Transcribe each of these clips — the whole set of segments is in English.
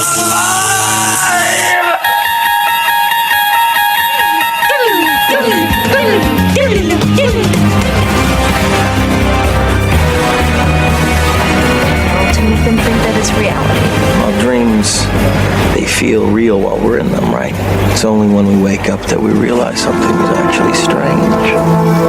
To make them think that it's reality. Well, dreams, they feel real while we're in them, right? It's only when we wake up that we realize something is actually strange.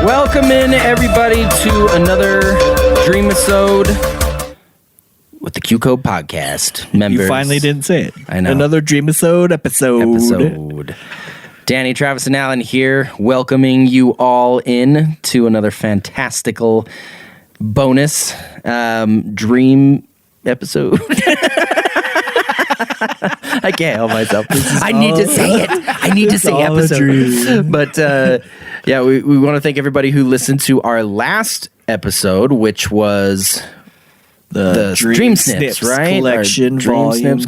Welcome in, everybody, to another Dream-isode with the Q-Code podcast. Members. You finally didn't say it. I know. Another Dream-isode episode. Danny, Travis, and Alan here, welcoming you all in to another fantastical bonus Dream episode. I can't help myself. I need to say it. I need to say episode. But yeah, we want to thank everybody who listened to our last episode, which was the Dream Snips, right? Collection, Volume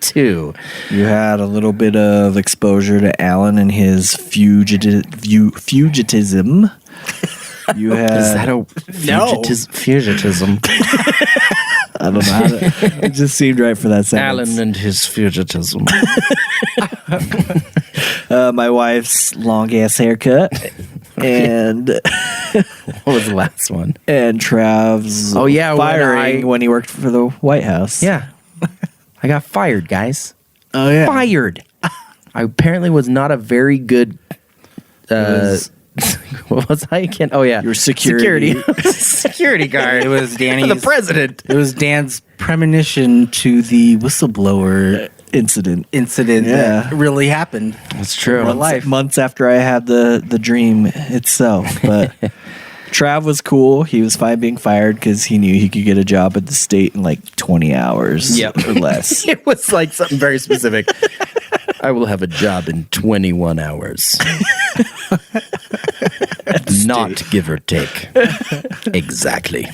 2. You had a little bit of exposure to Alan and his fugitism. You had Is that a fugitism? I don't know how to, it just seemed right for that sentence. Alan and his fugitism. My wife's long ass haircut. And what was the last one? And Trav's firing when he worked for the White House. Yeah. I got fired, guys. Oh, yeah. Fired. I apparently was not a very good what was I again? Oh, yeah. Your security guard. It was Danny's. The president. It was Dan's premonition to the whistleblower incident that really happened. That's true. Months after I had the dream itself. But Trav was cool. He was fine being fired because he knew he could get a job at the state in like 20 hours or less. It was like something very specific. I will have a job in 21 hours. Not give or take. Exactly.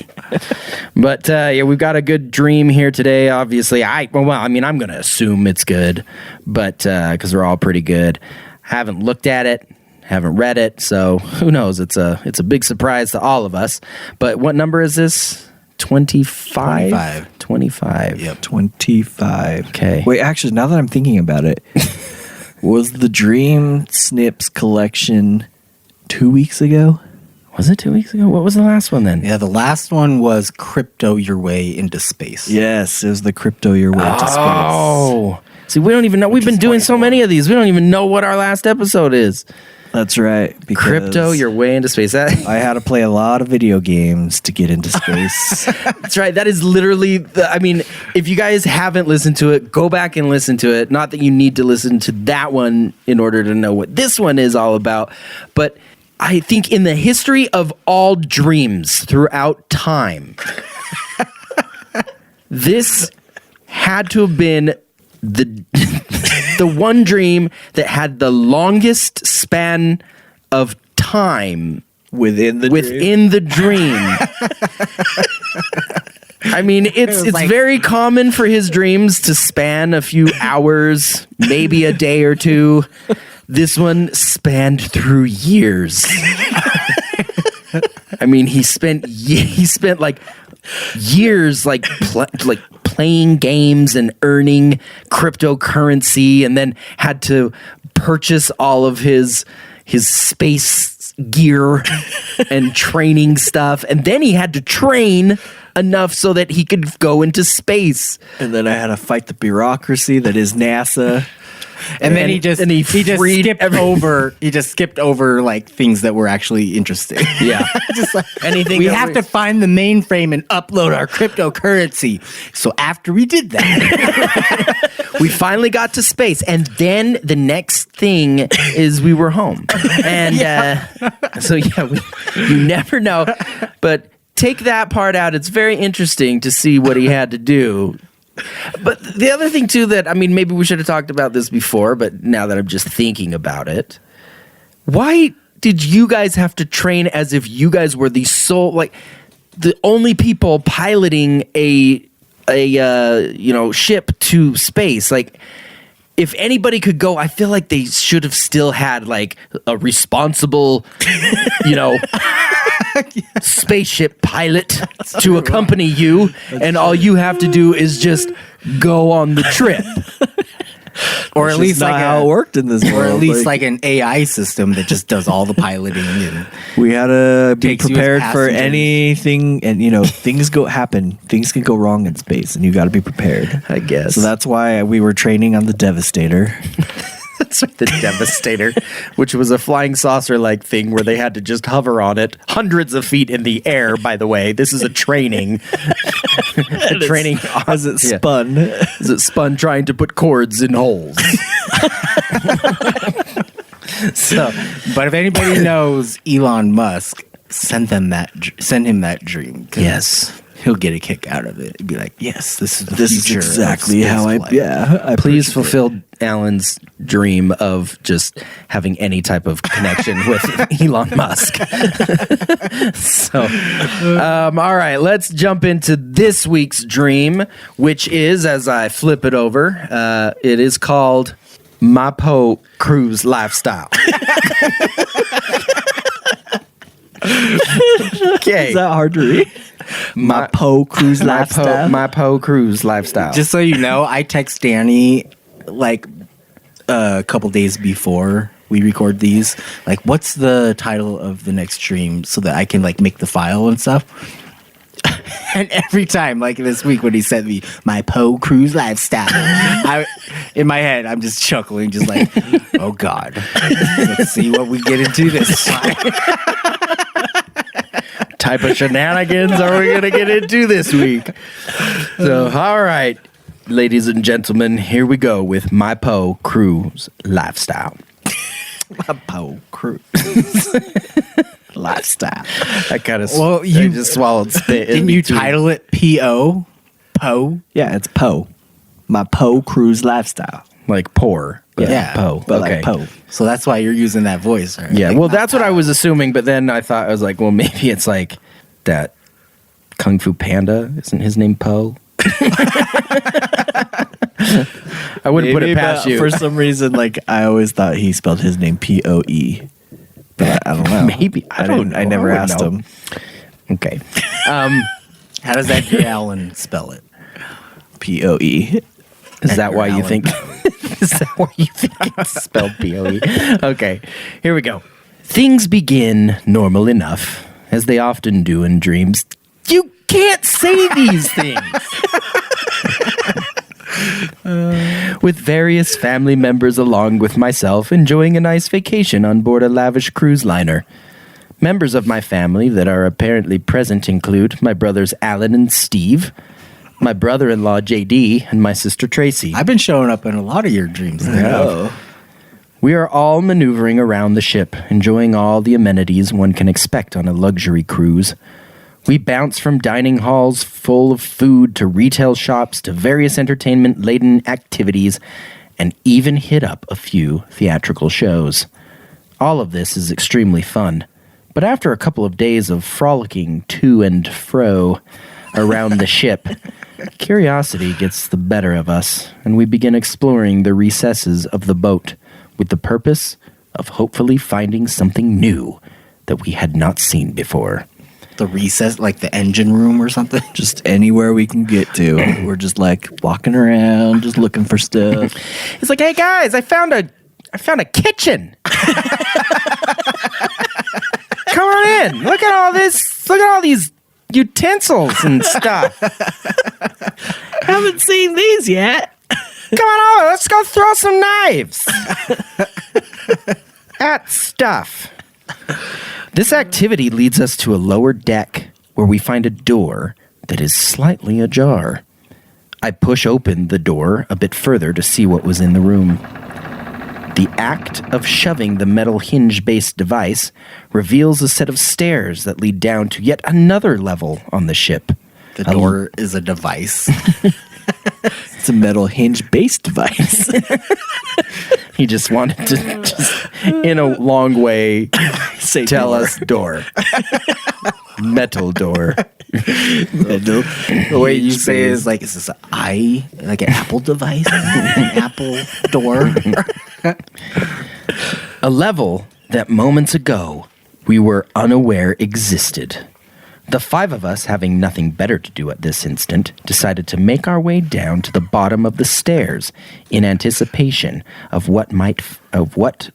But yeah, we've got a good dream here today. Obviously, I'm going to assume it's good, but because we're all pretty good. Haven't looked at it, haven't read it, so who knows? It's a big surprise to all of us. But what number is this? 25? 25. Yep, 25. Okay. Wait, actually, now that I'm thinking about it, was the Dream Snips collection 2 weeks ago? Was it 2 weeks ago? What was the last one then? Yeah, the last one was Crypto Your Way into Space. Yes, it was the Crypto Your Way to Space. Oh. See, we don't even know. We've been doing so many of these. We don't even know what our last episode is. That's right. Crypto Your Way into Space. I had to play a lot of video games to get into space. That's right. That is literally, if you guys haven't listened to it, go back and listen to it. Not that you need to listen to that one in order to know what this one is all about. But I think in the history of all dreams throughout time, this had to have been the one dream that had the longest span of time within the dream. I mean, it's very common for his dreams to span a few hours, maybe a day or two. This one spanned through years. I mean, he spent like years playing games and earning cryptocurrency, and then had to purchase all of his space gear and training stuff, and then he had to train enough so that he could go into space. And then I had to fight the bureaucracy that is NASA. And then he just skipped over like things that were actually interesting. Yeah. Just like, anything we have to find the mainframe and upload our cryptocurrency. So after we did that, we finally got to space, and then the next thing is we were home. And you never know. But take that part out. It's very interesting to see what he had to do. But the other thing, too, that, I mean, maybe we should have talked about this before, but now that I'm just thinking about it, why did you guys have to train as if you guys were the only people piloting a ship to space, like if anybody could go, I feel like they should have still had like a responsible, spaceship pilot to accompany you, and all you have to do is just go on the trip. Or at least not like how it worked in this or world. at least like an AI system that just does all the piloting and we had to be Takes you as prepared for passengers. anything, and things happen. Things can go wrong in space, and you got to be prepared. I guess. So that's why we were training on the Devastator. That's the Devastator, which was a flying saucer-like thing where they had to just hover on it hundreds of feet in the air, by the way. This is a training. Training. As it spun. As it spun trying to put cords in holes. so. But if anybody knows Elon Musk, send him that dream. 'Cause Yes. he'll get a kick out of it. He'd be like, "Yes, this is the This is future of exactly how I. spaceflight." Yeah. I Please predicted it. fulfill Alan's dream of just having any type of connection with Elon Musk. So, all right, let's jump into this week's dream, which is, as I flip it over, it is called My Po Cruise Lifestyle. Okay. Is that hard to read? My Po Cruise Lifestyle. My Po Cruise Lifestyle. Just so you know, I text Danny like a couple days before we record these. Like, what's the title of the next stream so that I can like make the file and stuff. And every time, like this week when he sent me my Po Cruise Lifestyle, in my head I'm just chuckling, just like, oh God, let's see what we get into this time. Type of shenanigans are we going to get into this week? So, all right, ladies and gentlemen, here we go with My Po Cruise Lifestyle. My Po Cruise Lifestyle. I kind of Well, I you- just swallowed spit. Didn't you title it P.O.? Po? Yeah, it's Po. My Po Cruise Lifestyle. like poor? But Yeah, Po. But Okay. like Po. So that's why you're using that voice, right? Yeah, Like, well, that's what I was assuming, but then I thought, I was like, well, maybe it's like that Kung Fu Panda. Isn't his name Po? I wouldn't put it Maybe, past but you. For some reason, like I always thought he spelled his name P-O-E. But I don't know. Maybe. I don't know. I never I wouldn't asked know. him. Okay. How does that Allen spell it? P-O-E. Is that Edgar why you Allan think? Is that why you think it's spelled P-O-E? Okay, here we go. Things begin normal enough, as they often do in dreams. You can't say these things. With various family members along with myself enjoying a nice vacation on board a lavish cruise liner. Members of my family that are apparently present include my brothers Alan and Steve, my brother-in-law JD, and my sister Tracy. I've been showing up in a lot of your dreams. Oh. We are all maneuvering around the ship, enjoying all the amenities one can expect on a luxury cruise. We bounce from dining halls full of food to retail shops to various entertainment-laden activities, and even hit up a few theatrical shows. All of this is extremely fun, but after a couple of days of frolicking to and fro around the ship, curiosity gets the better of us, and we begin exploring the recesses of the boat with the purpose of hopefully finding something new that we had not seen before. The recess, like the engine room or something. Just anywhere we can get to. We're just like walking around, just looking for stuff. It's like, hey guys, I found a kitchen. Come on in. Look at all this. Look at all these utensils and stuff. Haven't seen these yet. Come on over. Let's go throw some knives at stuff. This activity leads us to a lower deck where we find a door that is slightly ajar. I push open the door a bit further to see what was in the room. The act of shoving the metal hinge-based device reveals a set of stairs that lead down to yet another level on the ship. The door is a device. It's a metal hinge-based device. He just wanted to, just in a long way, Say tell door. us door. Metal door. The way you say it is like, is this like an Apple device? An Apple door? A level that moments ago we were unaware existed. The five of us, having nothing better to do at this instant, decided to make our way down to the bottom of the stairs in anticipation of what might find.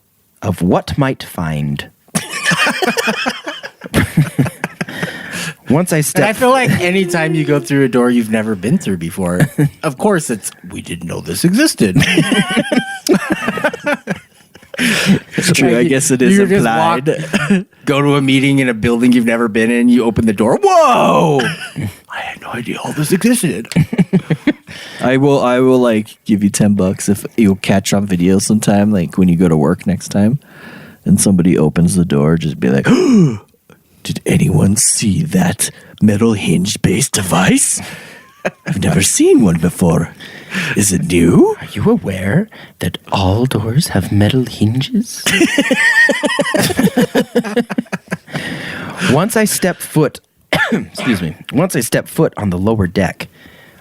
Once I And stepped, I feel like anytime you go through a door you've never been through before, of course we didn't know this existed. It's true. I guess it is You just implied. go to a meeting in a building you've never been in, you open the door, whoa! I had no idea all this existed. I will like give you $10 if you'll catch on video sometime, like when you go to work next time, and somebody opens the door, just be like, "Did anyone see that metal hinge-based device? I've never seen one before. Is it new?" are you aware that all doors have metal hinges? Once I step foot on the lower deck,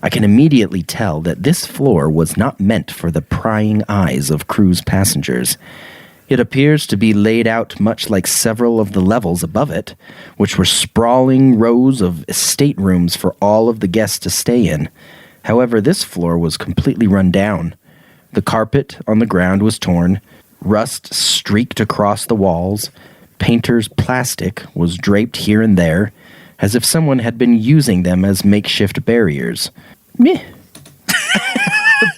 I can immediately tell that this floor was not meant for the prying eyes of cruise passengers. It appears to be laid out much like several of the levels above it, which were sprawling rows of staterooms for all of the guests to stay in. However, this floor was completely run down. The carpet on the ground was torn, rust streaked across the walls, painter's plastic was draped here and there, as if someone had been using them as makeshift barriers. Meh.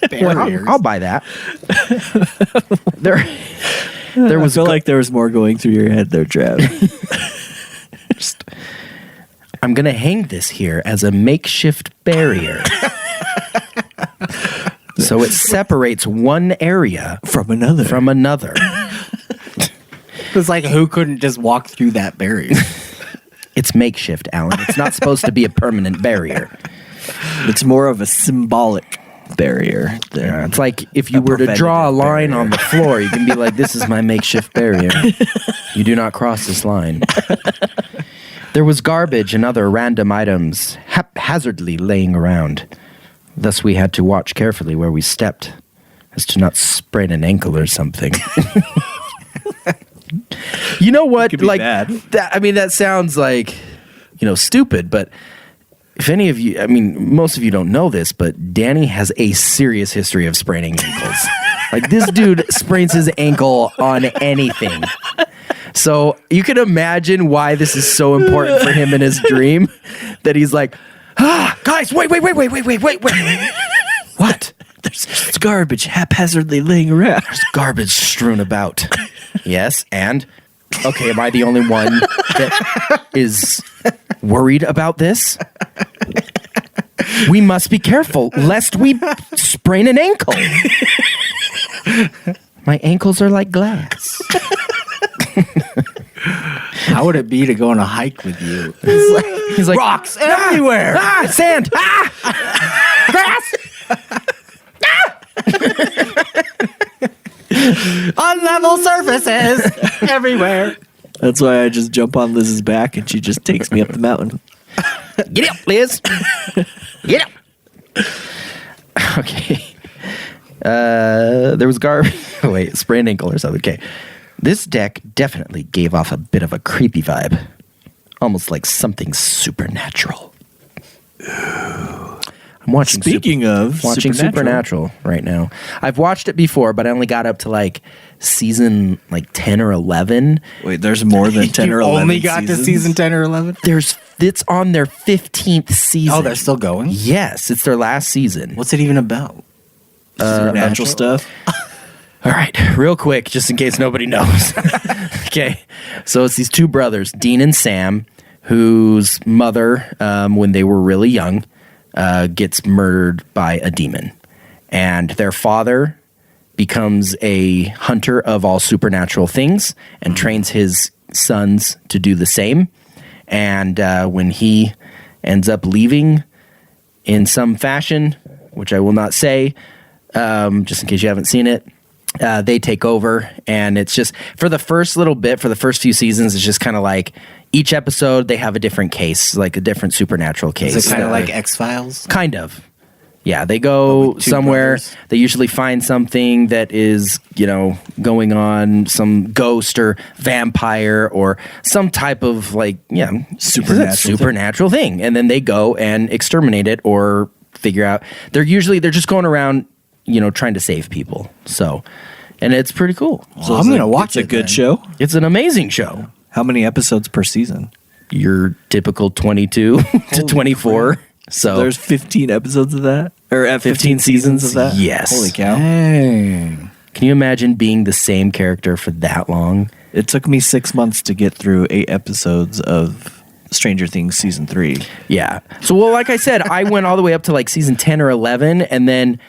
Barriers. I'll buy that. There I feel like there was more going through your head there, Trav. I'm going to hang this here as a makeshift barrier. So it separates one area From another. It's like, who couldn't just walk through that barrier? It's makeshift, Alan. It's not supposed to be a permanent barrier. It's more of a symbolic barrier. It's like if you were to draw a line on the floor, you can be like, this is my makeshift barrier. You do not cross this line. There was garbage and other random items haphazardly laying around. Thus, we had to watch carefully where we stepped, as to not sprain an ankle or something. You know what? Could be Like bad. that sounds like, stupid, but if any of you, most of you don't know this, but Danny has a serious history of spraining ankles. Like, this dude sprains his ankle on anything. So you can imagine why this is so important for him in his dream, that he's like, guys, wait. What? There's garbage haphazardly laying around. There's garbage strewn about. Yes, and? Okay, am I the only one that is worried about this? We must be careful lest we sprain an ankle. My ankles are like glass. How would it be to go on a hike with you? He's like, Rocks everywhere! Sand! Grass! Unlevel surfaces everywhere. That's why I just jump on Liz's back and she just takes me up the mountain. Get up, Liz. Get up. Okay. There was wait, sprained ankle or something. Okay. This deck definitely gave off a bit of a creepy vibe. Almost like something supernatural. I'm watching Speaking of Supernatural right now. I've watched it before, but I only got up to like season 10 or 11. Wait, there's more than 10 or 11 only got seasons? to season 10 or 11? It's on their 15th season. Oh, they're still going? Yes, it's their last season. What's it even about? Supernatural stuff. All right, real quick, just in case nobody knows. Okay, so it's these two brothers, Dean and Sam, whose mother, when they were really young, gets murdered by a demon. And their father becomes a hunter of all supernatural things and trains his sons to do the same. And when he ends up leaving in some fashion, which I will not say, just in case you haven't seen it, they take over, and it's just for the first little bit, for the first few seasons, it's just kind of like each episode they have a different case, like a different supernatural case. Is it kind of like X-Files? Kind of. Yeah, they go with two somewhere. brothers? They usually find something that is, going on, some ghost or vampire or some type of supernatural thing. And then they go and exterminate it or figure out. They're just going around, trying to save people. So, and it's pretty cool. So I'm going to watch It's it. a good then. show. It's an amazing show. How many episodes per season? Your typical 22 to 24. So There's 15 episodes of that? Or 15 seasons of that? Yes. Holy cow. Dang. Can you imagine being the same character for that long? It took me 6 months to get through 8 episodes of Stranger Things season 3. Yeah. So, well, like I said, I went all the way up to like season 10 or 11, and then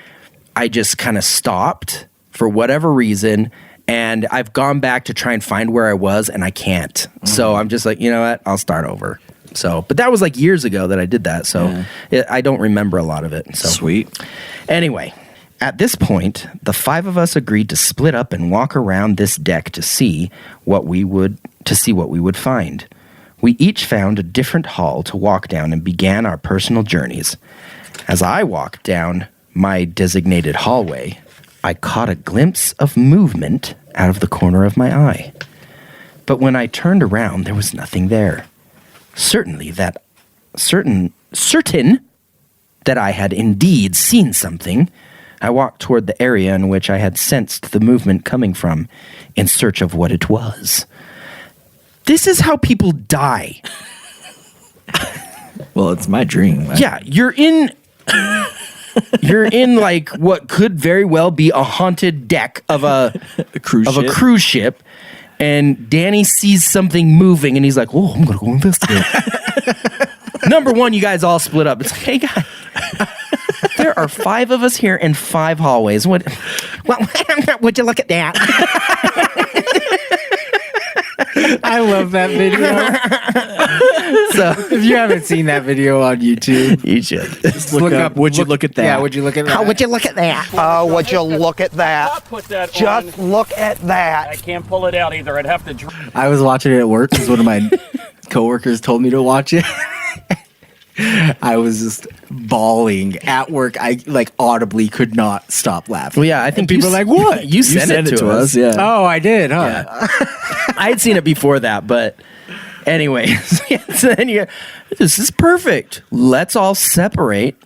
I just kind of stopped for whatever reason. And I've gone back to try and find where I was, and I can't. So I'm just like, you know what? I'll start over. So, but that was like years ago that I did that. So I don't remember a lot of it. So Sweet. Anyway, at this point, the 5 of us agreed to split up and walk around this deck to see what we would find. We each found a different hall to walk down and began our personal journeys. As I walked down my designated hallway, I caught a glimpse of movement out of the corner of my eye. But when I turned around, there was nothing there. Certain that I had indeed seen something, I walked toward the area in which I had sensed the movement coming from, in search of what it was. This is how people die. Well, it's my dream. Yeah, you're in like what could very well be a haunted deck of a cruise ship. And Danny sees something moving, and he's like, "Oh, I'm gonna go investigate." Number one, you guys all split up. It's like, hey, guys, there are 5 of us here and 5 hallways. What? Well, would you look at that? I love that video. So If you haven't seen that video on YouTube, you should. just Look up, would you look at that? Yeah, would you look at that? How would you look at that? Oh, would you look at that? Put that Just on. look at that. I can't pull it out either. I'd have to. I was watching it at work because one of my coworkers told me to watch it. I was just bawling at work. I audibly could not stop laughing. Well, yeah, I think people you are like, what? You sent it to us. yeah. Oh, I did, huh? I had seen it before that, but anyway, so then this is perfect. Let's all separate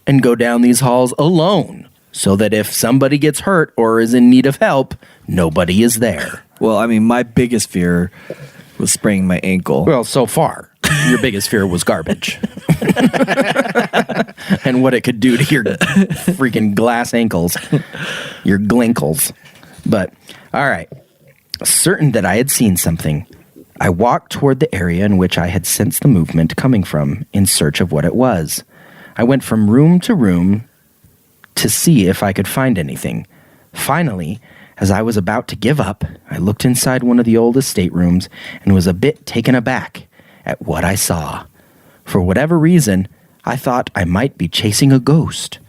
and go down these halls alone, so that if somebody gets hurt or is in need of help, nobody is there. Well, I mean, my biggest fear was spraining my ankle. Well, so far, your biggest fear was garbage. And what it could do to your freaking glass ankles, your glinkles. But, all right. Certain that I had seen something, I walked toward the area in which I had sensed the movement coming from in search of what it was. I went from room to room to see if I could find anything. Finally, as I was about to give up, I looked inside one of the oldest staterooms and was a bit taken aback at what I saw. For whatever reason, I thought I might be chasing a ghost.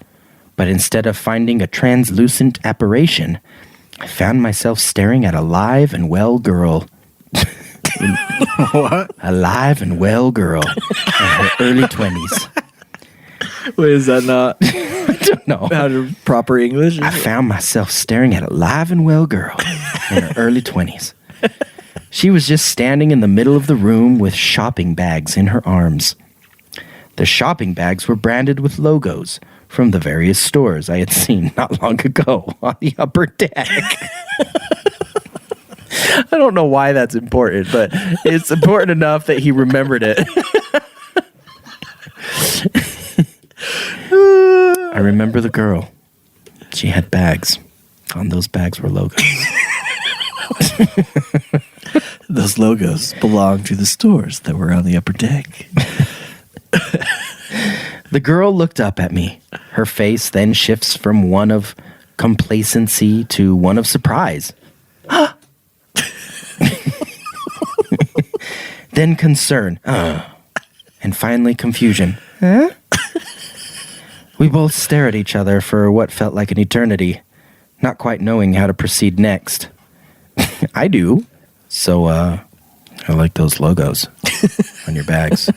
But instead of finding a translucent apparition, I found myself staring at a live and well girl. What? A live and well girl in her early 20s. Wait, is that not I don't know. how to proper English? I found myself staring at a live and well girl in her early 20s. She was just standing in the middle of the room with shopping bags in her arms. The shopping bags were branded with logos from the various stores I had seen not long ago on the upper deck. I don't know why that's important, but it's important enough that he remembered it. I remember the girl. She had bags. On those bags were logos. Those logos belong to the stores that were on the upper deck. The girl looked up at me. Her face then shifts from one of complacency to one of surprise. Then concern. And finally confusion. We both stare at each other for what felt like an eternity. not quite knowing how to proceed next. I do. So, I like those logos on your bags.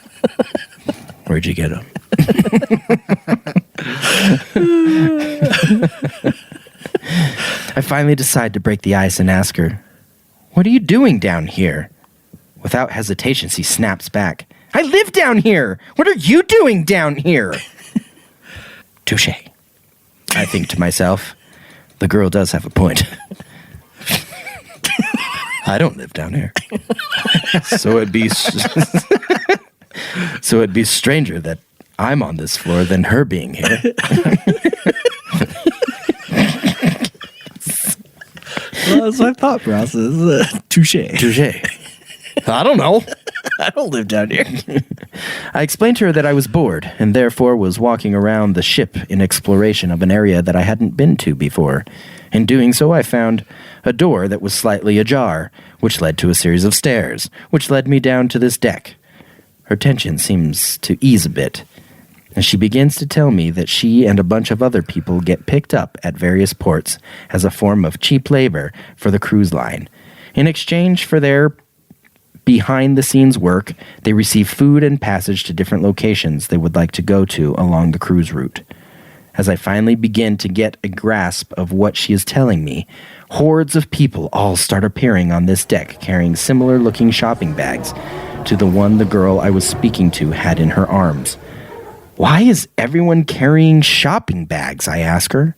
Where'd you get them? I finally decide to break the ice and ask her, "What are you doing down here?" Without hesitation, she snaps back, "I live down here! What are you doing down here?" Touche. I think to myself, the girl does have a point. I don't live down here. So it'd be stranger that I'm on this floor than her being here. Well, that's my thought process. Touche. Touche. I don't know. I don't live down here. I explained to her that I was bored and therefore was walking around the ship in exploration of an area that I hadn't been to before. In doing so, I found a door that was slightly ajar, which led to a series of stairs, which led me down to this deck. Her tension seems to ease a bit, and she begins to tell me that she and a bunch of other people get picked up at various ports as a form of cheap labor for the cruise line. In exchange for their behind-the-scenes work, they receive food and passage to different locations they would like to go to along the cruise route. As I finally begin to get a grasp of what she is telling me, hordes of people all start appearing on this deck carrying similar-looking shopping bags to the one the girl I was speaking to had in her arms. Why is everyone carrying shopping bags, I ask her.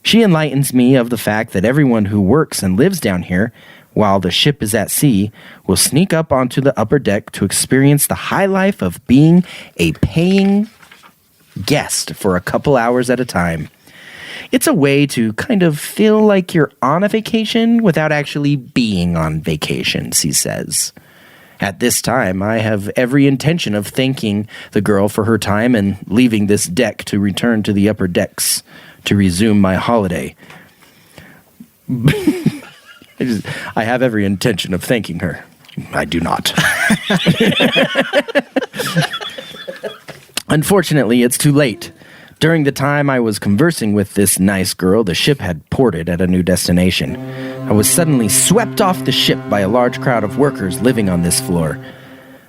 She enlightens me of the fact that everyone who works and lives down here while the ship is at sea will sneak up onto the upper deck to experience the high life of being a paying guest for a couple hours at a time. It's a way to kind of feel like you're on a vacation without actually being on vacation, she says. At this time, I have every intention of thanking the girl for her time and leaving this deck to return to the upper decks to resume my holiday. I have every intention of thanking her. I do not. Unfortunately, it's too late. During the time I was conversing with this nice girl, the ship had ported at a new destination. I was suddenly swept off the ship by a large crowd of workers living on this floor.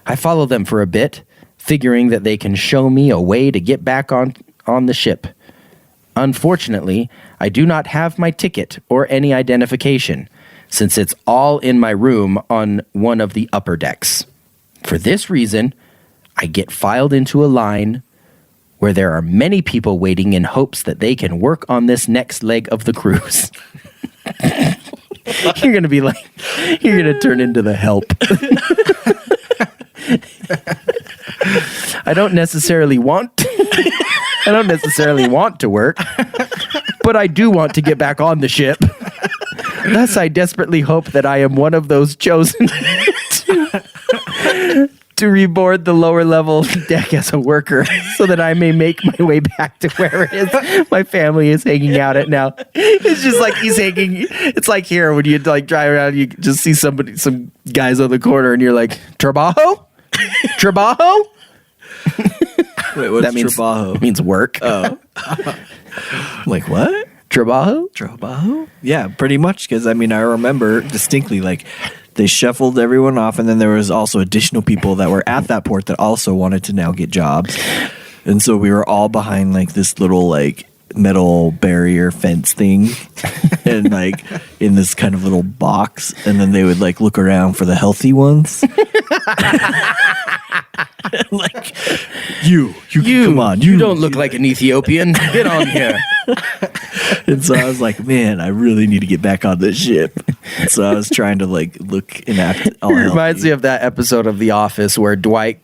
I follow them for a bit, figuring that they can show me a way to get back on the ship. Unfortunately, I do not have my ticket or any identification, since it's all in my room on one of the upper decks. For this reason, I get filed into a line where there are many people waiting in hopes that they can work on this next leg of the cruise. You're going to be like, you're going to turn into the help. I don't necessarily want to work, but I do want to get back on the ship. Thus, I desperately hope that I am one of those chosen to reboard the lower level deck as a worker so that I may make my way back to where it is my family is hanging out at now. It's just like he's hanging. It's like here when you like drive around, you just see some guys on the corner and you're like, Trabajo? Trabajo? Wait, what's That means trabajo? It means work. Oh. Like what? Trabajo? Trabajo? Yeah, pretty much. Because I mean, I remember distinctly, like they shuffled everyone off, and then there was also additional people that were at that port that also wanted to now get jobs, and so we were all behind like this little like metal barrier fence thing, and like in this kind of little box, and then they would like look around for the healthy ones. Like you come on, you don't look like an Ethiopian. Get on here. And so I was like, man, I really need to get back on this ship. So I was trying to like look and act all It reminds healthy. me of that episode of The Office where Dwight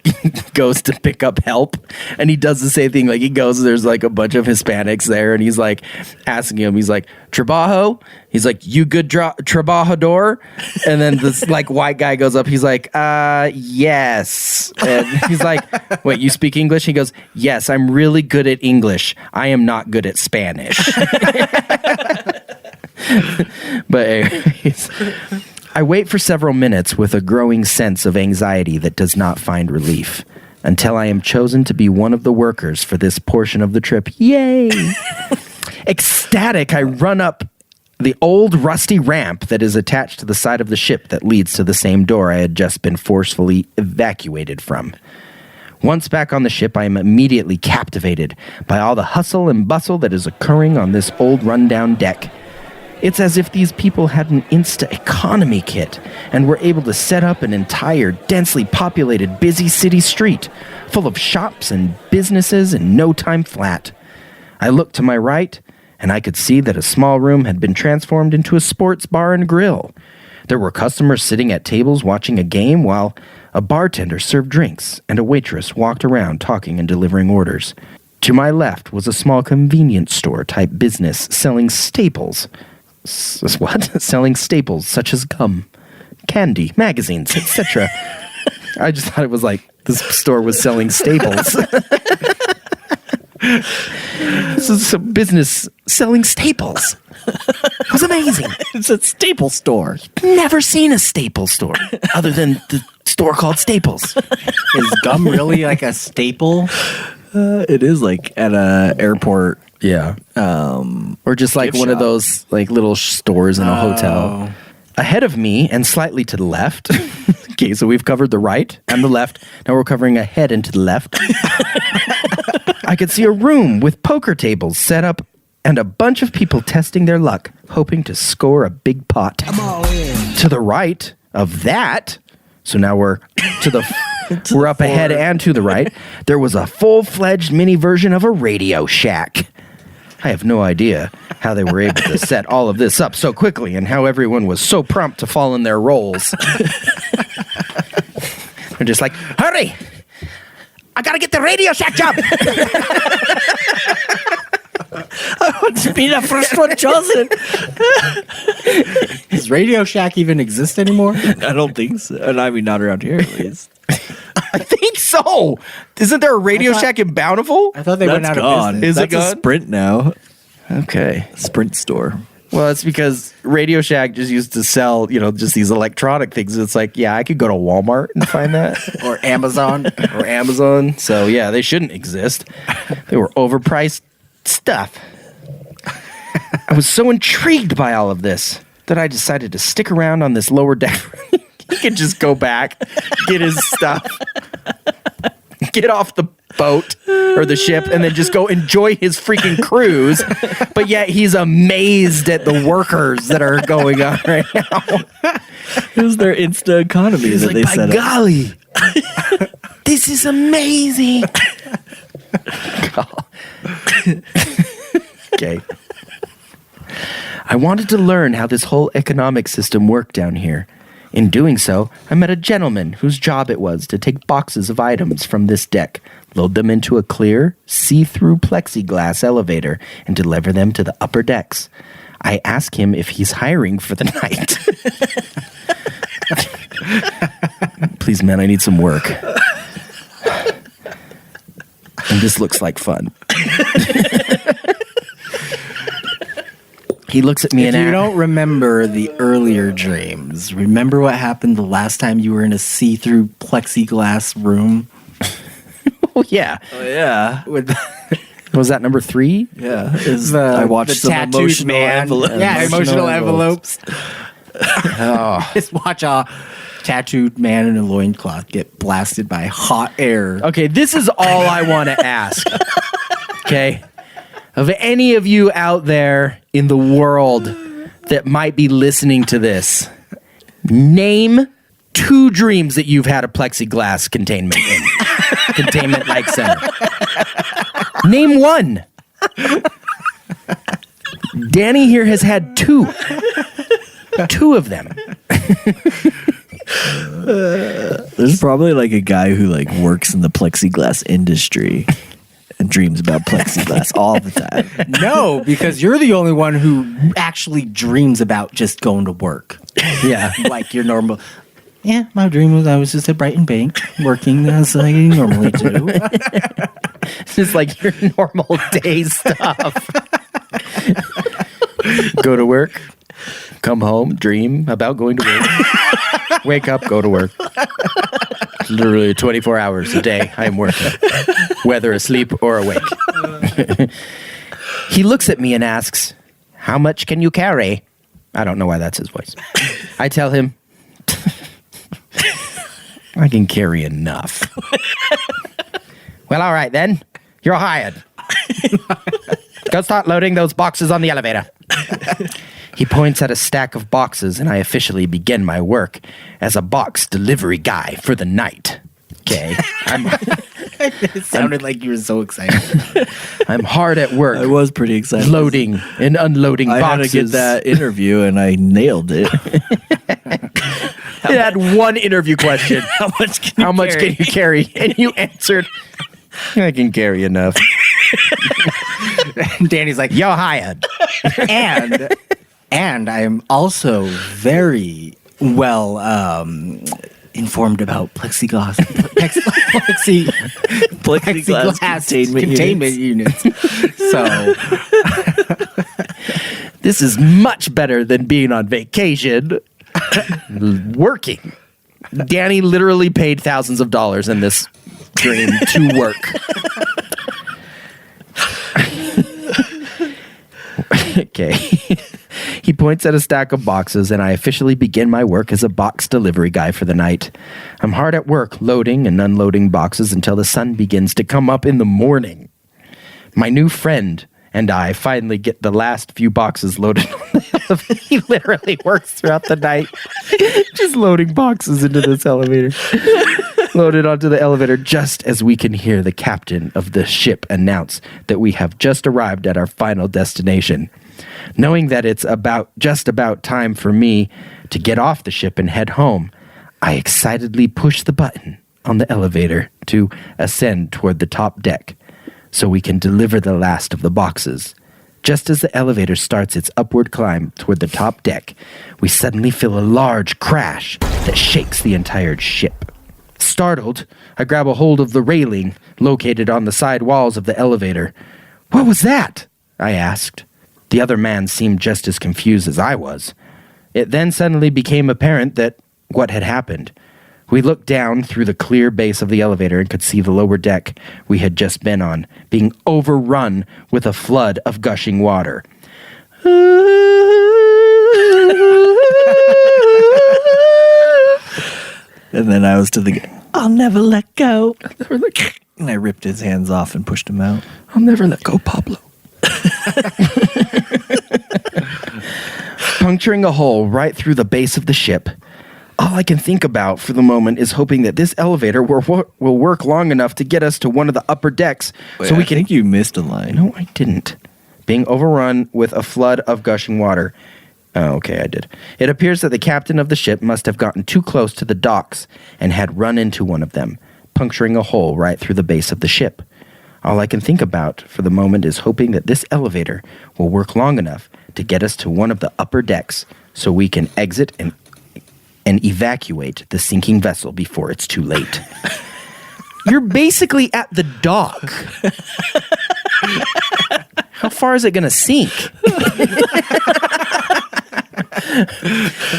goes to pick up help, and he does the same thing. Like he goes, there's like a bunch of Hispanics there, and he's like asking him, he's like, Trabajo? He's like, you good trabajador? And then this like white guy goes up, he's like, yes. And he's like, wait, you speak English? He goes, yes, I'm really good at English. I am not good at Spanish. But anyways, I wait for several minutes with a growing sense of anxiety that does not find relief until I am chosen to be one of the workers for this portion of the trip. Yay! Ecstatic, I run up The old rusty ramp that is attached to the side of the ship that leads to the same door I had just been forcefully evacuated from. Once back on the ship, I am immediately captivated by all the hustle and bustle that is occurring on this old rundown deck. It's as if these people had an Insta economy kit and were able to set up an entire densely populated busy city street full of shops and businesses in no time flat. I looked to my right, and I could see that a small room had been transformed into a sports bar and grill. There were customers sitting at tables watching a game while a bartender served drinks and a waitress walked around talking and delivering orders. To my left was a small convenience store type business selling staples. Selling staples such as gum, candy, magazines, etc. I just thought it was like this store was selling staples. This is a business selling staples. It was amazing. It's a staple store. Never seen a staple store other than the store called Staples. Is gum really like a staple? It is like at a airport. Yeah. Or just like Gift one of shop. those like little stores in a hotel. Ahead of me and slightly to the left. Okay, so we've covered the right and the left. Now we're covering ahead and to the left. I could see a room with poker tables set up and a bunch of people testing their luck, hoping to score a big pot. To the right of that, so now we're to the we're up ahead and to the right, there was a full-fledged mini version of a Radio Shack. I have no idea how they were able to set all of this up so quickly and how everyone was so prompt to fall in their roles. They're just like, hurry! I gotta get the Radio Shack job! I want to be the first one chosen. Does Radio Shack even exist anymore? I don't think so. And I mean, not around here, at least. I think so! Isn't there a Radio Shack in Bountiful? I thought they went out of business. Is it That's a gone? Sprint now. Okay. Sprint store. Well, it's because Radio Shack just used to sell, just these electronic things. It's like, yeah, I could go to Walmart and find that. Or Amazon. Or Amazon. So, yeah, they shouldn't exist. They were overpriced stuff. I was so intrigued by all of this that I decided to stick around on this lower deck. He could just go back, get his stuff, get off the boat or the ship, and then just go enjoy his freaking cruise. But yet he's amazed at the workers that are going on right now. It was their Insta economy He's that like, they by set up. golly, this is amazing. Okay. I wanted to learn how this whole economic system worked down here. In doing so, I met a gentleman whose job it was to take boxes of items from this deck, load them into a clear, see-through plexiglass elevator, and deliver them to the upper decks. I asked him if he's hiring for the night. Please, man, I need some work. And this looks like fun. He looks at me If and you don't remember the earlier dreams, remember what happened the last time you were in a see-through plexiglass room? oh yeah, Oh, yeah. With was that number 3? Yeah. I watched some tattooed emotional envelopes. Yeah, emotional envelopes. Oh, Just watch a tattooed man in a loincloth get blasted by hot air. okay. This is all I want to ask. Okay, of any of you out there in the world that might be listening to this, name 2 dreams that you've had a plexiglass containment in. Containment like center. Name 1. Danny here has had 2. 2 of them. There's probably like a guy who like works in the plexiglass industry and dreams about plexiglass all the time. No, because you're the only one who actually dreams about just going to work. Yeah. Like your normal. Yeah, my dream was I was just at Brighton Bank working as I normally do. It's just like your normal day stuff. Go to work, come home, dream about going to work, wake up, go to work. Literally 24 hours a day I am working, whether asleep or awake. He looks at me and asks, "How much can you carry?" I don't know why that's his voice. I tell him, I can carry enough. Well, all right then. You're hired. Go start loading those boxes on the elevator. He points at a stack of boxes, and I officially begin my work as a box delivery guy for the night. Okay. It sounded like you were so excited. I'm hard at work. I was pretty excited. Loading and unloading I boxes. had to get that interview, and I nailed it. It had one interview question. How much can you carry? And you answered, I can carry enough. Danny's like, You're hired. and I'm also very well informed about plexiglass containment units. So This is much better than being on vacation. Working. Danny literally paid thousands of dollars in this dream to work. Okay. He points at a stack of boxes, and I officially begin my work as a box delivery guy for the night. I'm hard at work loading and unloading boxes until the sun begins to come up in the morning. My new friend and I finally get the last few boxes loaded on the elevator. He literally works throughout the night just loading boxes into this elevator. Loaded onto the elevator just as we can hear the captain of the ship announce that we have just arrived at our final destination. Knowing that it's just about time for me to get off the ship and head home, I excitedly push the button on the elevator to ascend toward the top deck so we can deliver the last of the boxes. Just as the elevator starts its upward climb toward the top deck, we suddenly feel a large crash that shakes the entire ship. Startled, I grab a hold of the railing located on the side walls of the elevator. "What was that?" I asked. The other man seemed just as confused as I was. It then suddenly became apparent that what had happened. We looked down through the clear base of the elevator and could see the lower deck we had just been on being overrun with a flood of gushing water. And then I was to the I'll never let go. And I ripped his hands off and pushed him out. I'll never let go, Pablo. Puncturing a hole right through the base of the ship, all I can think about for the moment is hoping that this elevator will work long enough to get us to one of the upper decks so we I can... think you missed a line. No, I didn't. Being overrun with a flood of gushing water. Oh, okay, I did. It appears that the captain of the ship must have gotten too close to the docks and had run into one of them, puncturing a hole right through the base of the ship. All I can think about for the moment is hoping that this elevator will work long enough to get us to one of the upper decks so we can exit and evacuate the sinking vessel before it's too late. You're basically at the dock. How far is it going to sink?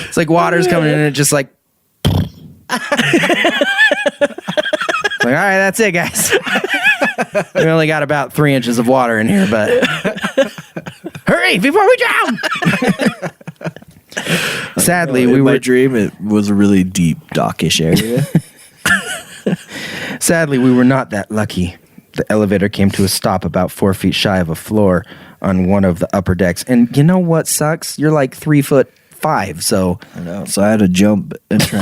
It's like water's coming in and it just like... Like, all right, that's it, guys. We only got about 3 inches of water in here, but hurry before we drown! Sadly, In my dream, it was a really deep dockish area. Sadly, we were not that lucky. The elevator came to a stop about 4 feet shy of a floor on one of the upper decks. And you know what sucks? You're like 3'5", so I know. So I had to jump and try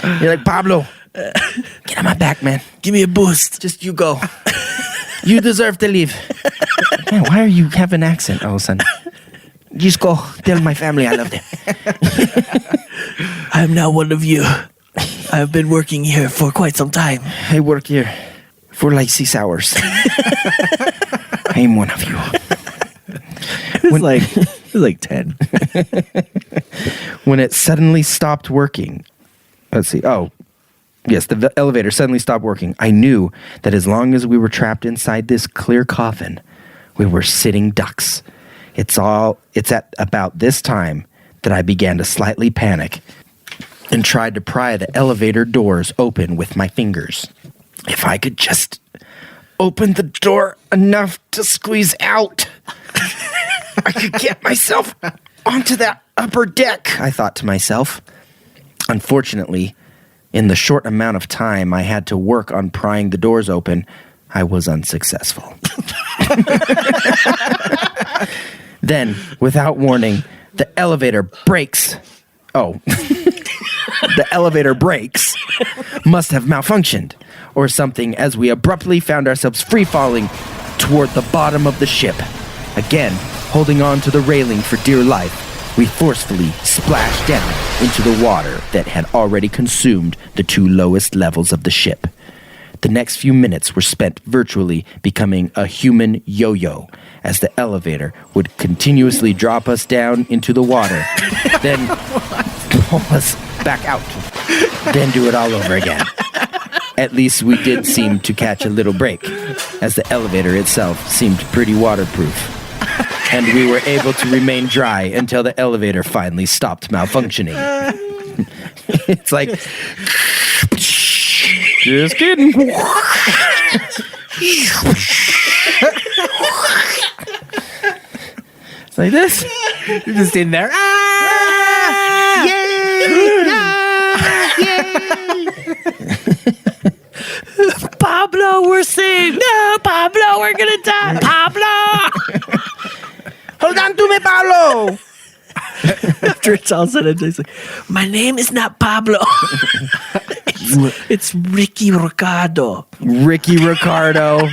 and you're like, Pablo, get on my back, man. give me a boost. Just you go. You deserve to leave. Man, why are you having an accent all of a sudden? Just go tell my family I love them. I am now one of you. I have been working here for quite some time. I work here for like 6 hours. I am one of you. It was like 10. When it suddenly stopped working. Let's see. Oh, yes, the elevator suddenly stopped working. I knew that as long as we were trapped inside this clear coffin, we were sitting ducks. It's at about this time that I began to slightly panic and tried to pry the elevator doors open with my fingers. If I could just open the door enough to squeeze out. I could get myself onto that upper deck, I thought to myself. Unfortunately, in the short amount of time I had to work on prying the doors open, I was unsuccessful. Then, without warning, the elevator brakes. Oh, the elevator brakes must have malfunctioned or something as we abruptly found ourselves free falling toward the bottom of the ship. Again, holding on to the railing for dear life, we forcefully splashed down into the water that had already consumed the 2 lowest levels of the ship. The next few minutes were spent virtually becoming a human yo-yo as the elevator would continuously drop us down into the water, then pull us back out, then do it all over again. At least we did seem to catch a little break, as the elevator itself seemed pretty waterproof. And we were able to remain dry until the elevator finally stopped malfunctioning. It's like... Just kidding. It's like this. You're just in there. Pablo, we're saved. No, Pablo, we're gonna die. Pablo! Hold on to me, Pablo! After it's all said and done, he's like, my name is not Pablo. it's Ricky Ricardo. Ricky Ricardo.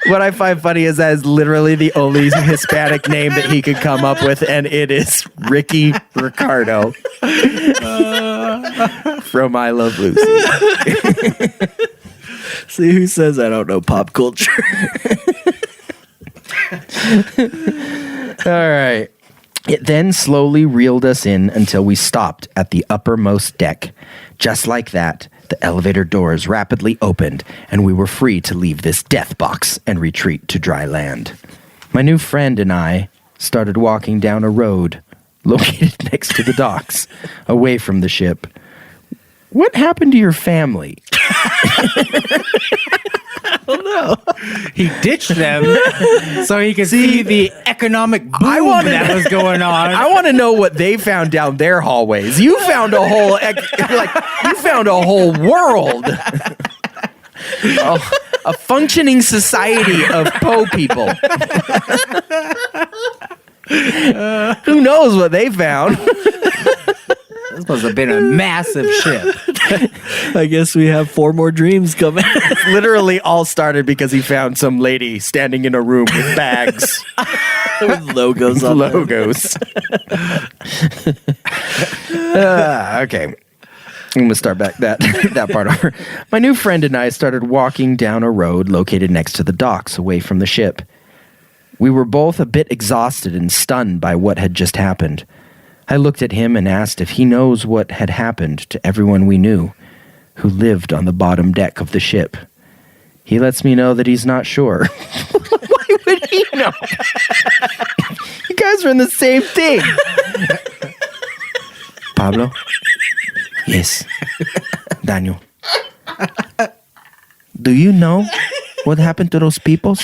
What I find funny is that is literally the only Hispanic name that he could come up with, and it is Ricky Ricardo from I Love Lucy. See who says I don't know pop culture. All right. It then slowly reeled us in until we stopped at the uppermost deck. Just like that, the elevator doors rapidly opened, and we were free to leave this death box and retreat to dry land. My new friend and I started walking down a road located next to the docks, away from the ship. What happened to your family? He ditched them so he could see the economic boom that was going on. I want to know what they found down their hallways. You found a whole, you found a whole world. A functioning society of Po people. Who knows what they found? This must have been a massive ship. I guess we have 4 more dreams coming. Literally all started because he found some lady standing in a room with bags. With logos on them. Logos. Okay. I'm going to start back that part over. My new friend and I started walking down a road located next to the docks away from the ship. We were both a bit exhausted and stunned by what had just happened. I looked at him and asked if he knows what had happened to everyone we knew who lived on the bottom deck of the ship. He lets me know that he's not sure. Why would he know? You guys are in the same thing. Pablo? Yes. Daniel. Do you know what happened to those peoples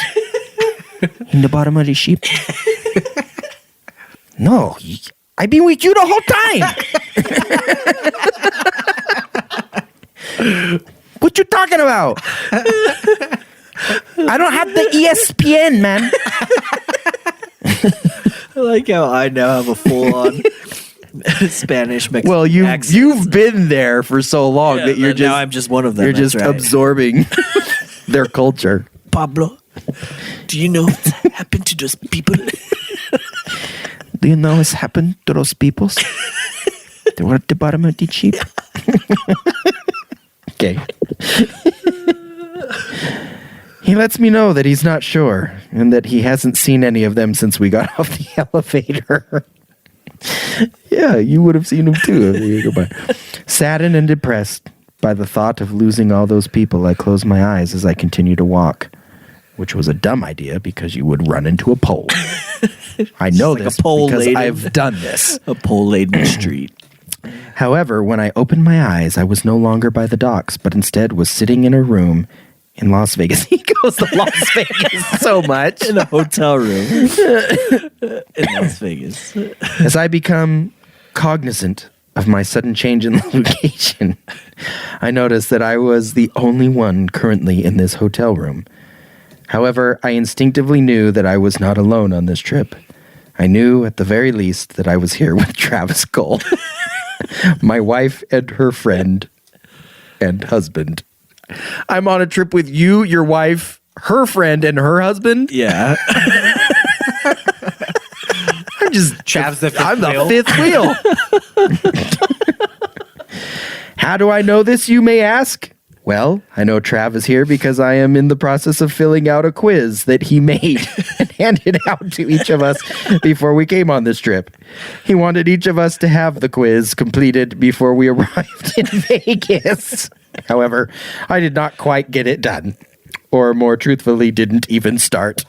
in the bottom of the ship? No, I've been with you the whole time. What you talking about? I don't have the ESPN, man. I like how I now have a full-on Spanish Mexican Well, accent. you've been there for so long that you're now I'm just one of them. You're that's just right. absorbing their culture. Pablo, do you know what's happened to those people? Do you know what's happened to those peoples? They were at the bottom of the ship. Okay. He lets me know that he's not sure and that he hasn't seen any of them since we got off the elevator. Yeah, you would have seen them too. You go by. Saddened and depressed by the thought of losing all those people, I closed my eyes as I continued to walk, which was a dumb idea because you would run into a pole. I know like this a pole because laden- I've done this. A pole-laden street. However, when I opened my eyes, I was no longer by the docks, but instead was sitting in a room in Las Vegas. He goes to Las Vegas so much. In a hotel room in Las Vegas. As I become cognizant of my sudden change in location, I noticed that I was the only one currently in this hotel room. However, I instinctively knew that I was not alone on this trip. I knew at the very least that I was here with Travis Cole, my wife and her friend and husband. I'm on a trip with you, your wife, her friend, and her husband? Yeah. I'm just Trav's the fifth I'm the wheel. fifth wheel. How do I know this, you may ask? Well, I know Trav is here because I am in the process of filling out a quiz that he made and handed out to each of us before we came on this trip. He wanted each of us to have the quiz completed before we arrived in Vegas. However, I did not quite get it done, or more truthfully, didn't even start.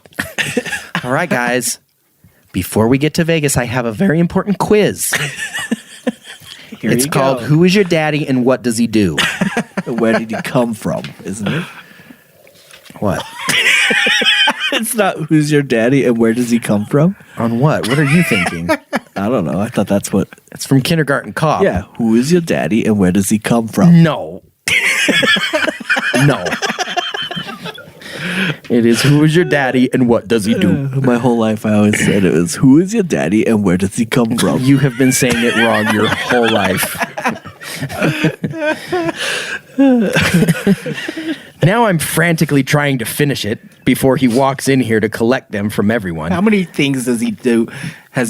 All right, guys. Before we get to Vegas, I have a very important quiz. It's called Who is Your Daddy and What Does He Do? Where did he come from, isn't it? What? It's not who's your daddy and where does he come from? On what? What are you thinking? I don't know. I thought that's what. It's from Kindergarten Cop. Yeah. Who is your daddy and where does he come from? No. No. It is Who is Your Daddy and What Does He Do? My whole life I always said it was who is your daddy and where does he come from? You have been saying it wrong your whole life. Now I'm frantically trying to finish it before he walks in here to collect them from everyone. How many things has he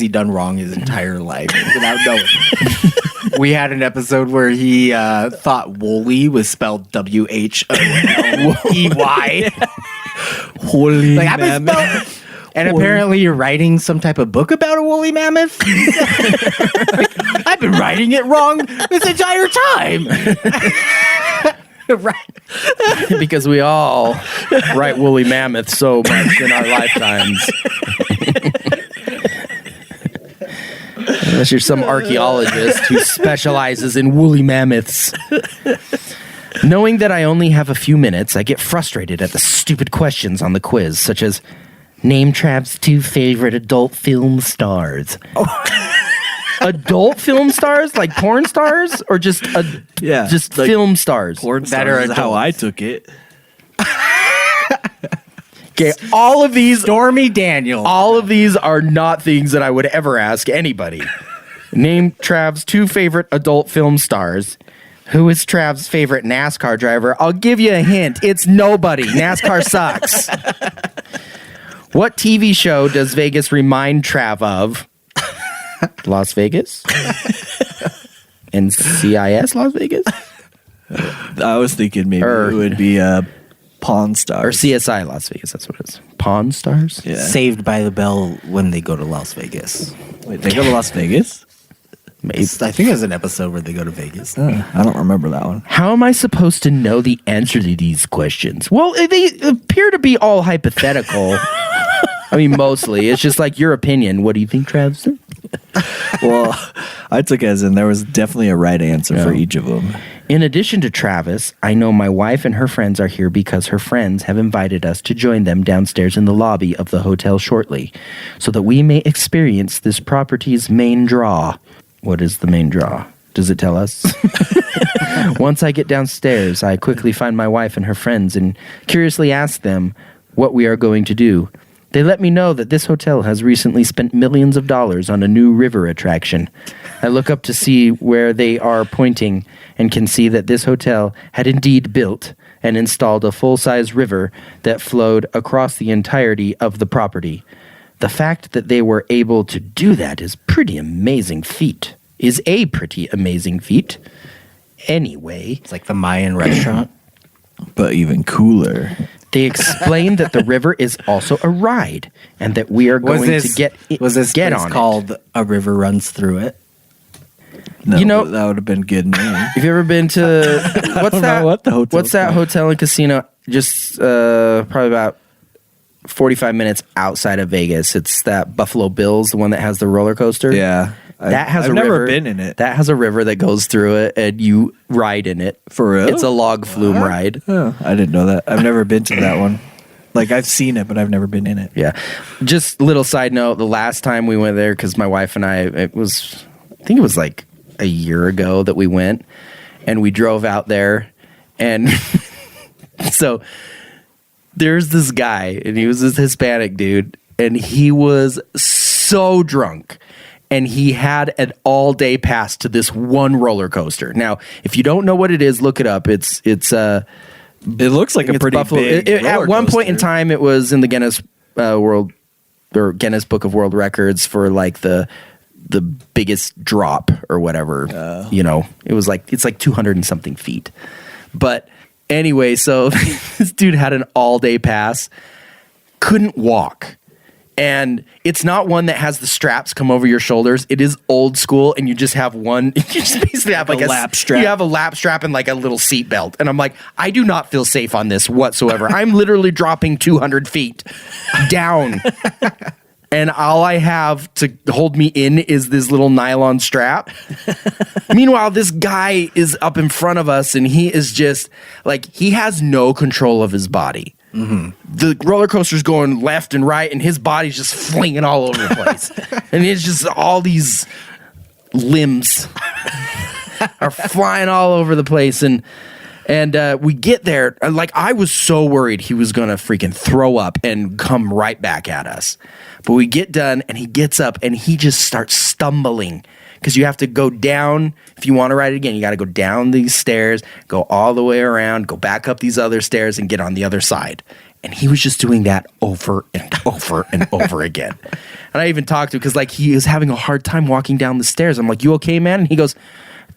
done wrong his entire life without knowing? We had an episode where he thought Wooly was spelled W-H-O-L-E-Y. Holy Like, I've been mammoth. spelled. And apparently you're writing some type of book about a woolly mammoth? Like, I've been writing it wrong this entire time. Right. Because we all write woolly mammoth so much in our lifetimes. Unless you're some archaeologist who specializes in woolly mammoths. Knowing that I only have a few minutes, I get frustrated at the stupid questions on the quiz, such as, name Trav's 2 favorite adult film stars. Adult film stars? Like porn stars? Or just Yeah, just like film stars? Porn That are stars is how adults. I took it. Okay, all of these Stormy Daniel. All of these are not things that I would ever ask anybody. Name Trav's 2 favorite adult film stars. Who is Trav's favorite NASCAR driver? I'll give you a hint. It's nobody. NASCAR sucks. What TV show does Vegas remind Trav of? Las Vegas? NCIS Las Vegas? I was thinking maybe it would be Pawn Stars. Or CSI Las Vegas, that's what it is. Pawn Stars? Yeah. Saved by the Bell when they go to Las Vegas. Wait, they go to Las Vegas? Maybe. I think there's an episode where they go to Vegas. I don't remember that one. How am I supposed to know the answer to these questions? Well, they appear to be all hypothetical. I mean, mostly. It's just like your opinion. What do you think, Travis? Well, I took it as in there was definitely a right answer for Yeah. each of them. In addition to Travis, I know my wife and her friends are here because her friends have invited us to join them downstairs in the lobby of the hotel shortly, so that we may experience this property's main draw. What is the main draw? Does it tell us? Once I get downstairs, I quickly find my wife and her friends and curiously ask them what we are going to do. They let me know that this hotel has recently spent millions of dollars on a new river attraction. I look up to see where they are pointing and can see that this hotel had indeed built and installed a full-size river that flowed across the entirety of the property. The fact that they were able to do that is a pretty amazing feat. Anyway, It's like the Mayan restaurant. But even cooler. they explained that the river is also a ride and that we are going to get place on it. called A River Runs Through It? No, You know- but that would have been good name. Have you ever been to what's don't that? know what the hotel's what's that called. hotel and casino? Just probably about 45 minutes outside of Vegas. It's that Buffalo Bills, the one that has the roller coaster. Yeah. That has I've a never river. been in it. That has a river that goes through it, and you ride in it. For real? It's a log flume ride. Oh, I didn't know that. I've never been to that one. Like, I've seen it, but I've never been in it. Yeah. Just little side note, the last time we went there, because my wife and I, I think it was like a year ago that we went, and we drove out there, and so there's this guy, and he was this Hispanic dude, and he was so drunk. And he had an all-day pass to this one roller coaster. Now, if you don't know what it is, look it up. It looks like a pretty Buffalo. big At one point in roller coaster. time, it was in the Guinness Guinness Book of World Records for like the biggest drop or whatever. It was like it's like 200 and something feet. But anyway, so this dude had an all-day pass, couldn't walk. And it's not one that has the straps come over your shoulders. It is old school, and you just have one. You just basically have like a lap strap. You have a lap strap and like a little seat belt. And I'm like, I do not feel safe on this whatsoever. I'm literally dropping 200 feet down, and all I have to hold me in is this little nylon strap. Meanwhile, this guy is up in front of us, and he is just like, he has no control of his body. Mm-hmm. The roller coaster's going left and right, and his body's just flinging all over the place. And it's just all these limbs are flying all over the place. And we get there, like, I was so worried he was gonna freaking throw up and come right back at us. But we get done, and he gets up, and he just starts stumbling. Because you have to go down, if you want to ride it again, you got to go down these stairs, go all the way around, go back up these other stairs, and get on the other side. And he was just doing that over and over and over again. And I even talked to him because, like, he was having a hard time walking down the stairs. I'm like, you okay, man? And he goes,